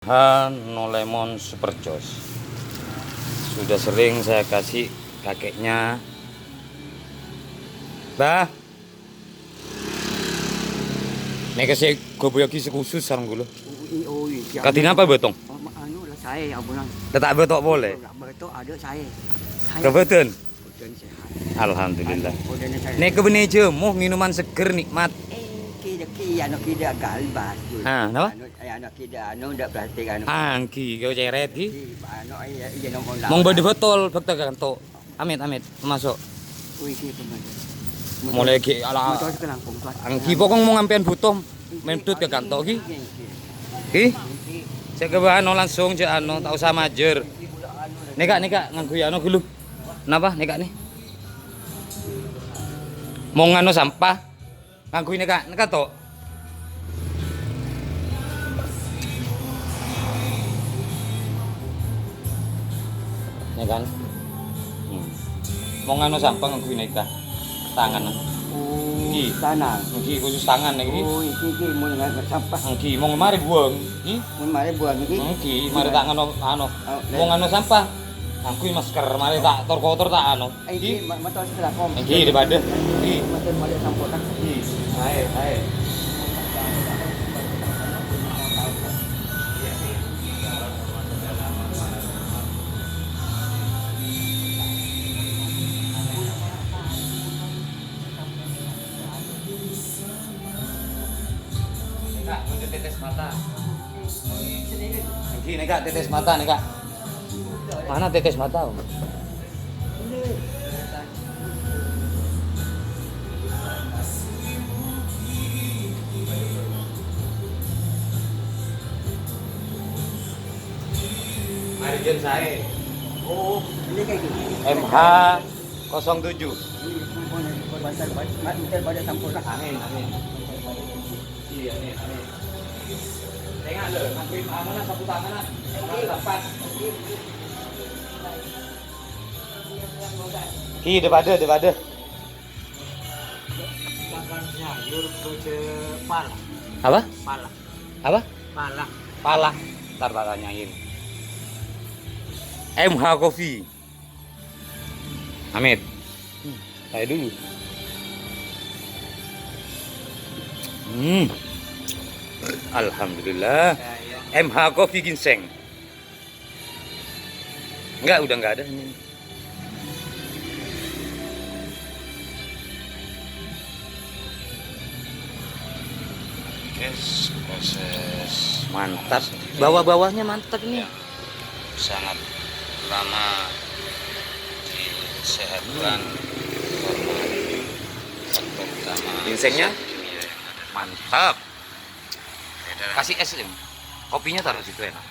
No lemon super jos. Sudah sering saya kasih kakeknya. Bah. Nek kasih goboyoki khusus sareng kula. Kadina apa betong? Anu lah saya abulan. Tak betok boleh. Betok ada saya. Kebetulan. Betul sehat. Alhamdulillah. Kodenya saya. Nek kebene jemuh minuman seger nikmat. Ki anak kita galbas. Ah, napa? Anak kita anu ndak plastik anu. Angki kau ceret ki. Anu iya nomor. Mong bade botol bekta kanto. Amit masuk. Wih ki teman. Mulai ki ala Motor ke Lampung tuan. angki pokong mau ngampean butuh mentut ke kanto ki. Ki. Cek kebahan langsung cek anu tak usah majer. Nek nganggo anu dulu. Napa nek nih? Mau nganu sampah. Nganggo nek to. Ya kan? Mau nganu sampah nganggo nek tangan. Iki tangan. Iki khusus tangan iki. Oh, iki mun nganggo sampah. Iki mau mari buang. Mun mari buang iki. Iki mari tak anu mau nganu sampah. Nganggo masker mari tak kotor tak anu. Iki motor setelah kom. Iki daripada. Iki motor mari sampah kan. iki. Ae. Kak, tetes mata. Ini Kak, tetes mata nih Kak. Mana tetes mata? Om? Mari jen saya. Oh, ini kayak gini. MH 07. Pada sampul kan. Amin. Iya, amin. Tengok lo, ngakuin amanah sapu tangan. Tepat. Ki daripada. Makan sayur ke pala. Apa? Pala. Apa? Pala. Pala. Ntar tak tanyain. MH Coffee. Amit. Saya dulu. Alhamdulillah. MH Coffee ginseng. Enggak, udah enggak ada ini. Proses mantap. Bawah-bawahnya mantap ini. Sangat lama disehatkan faktor utama ginsengnya mantap. Kasih es ini. Kopinya taruh situ enak.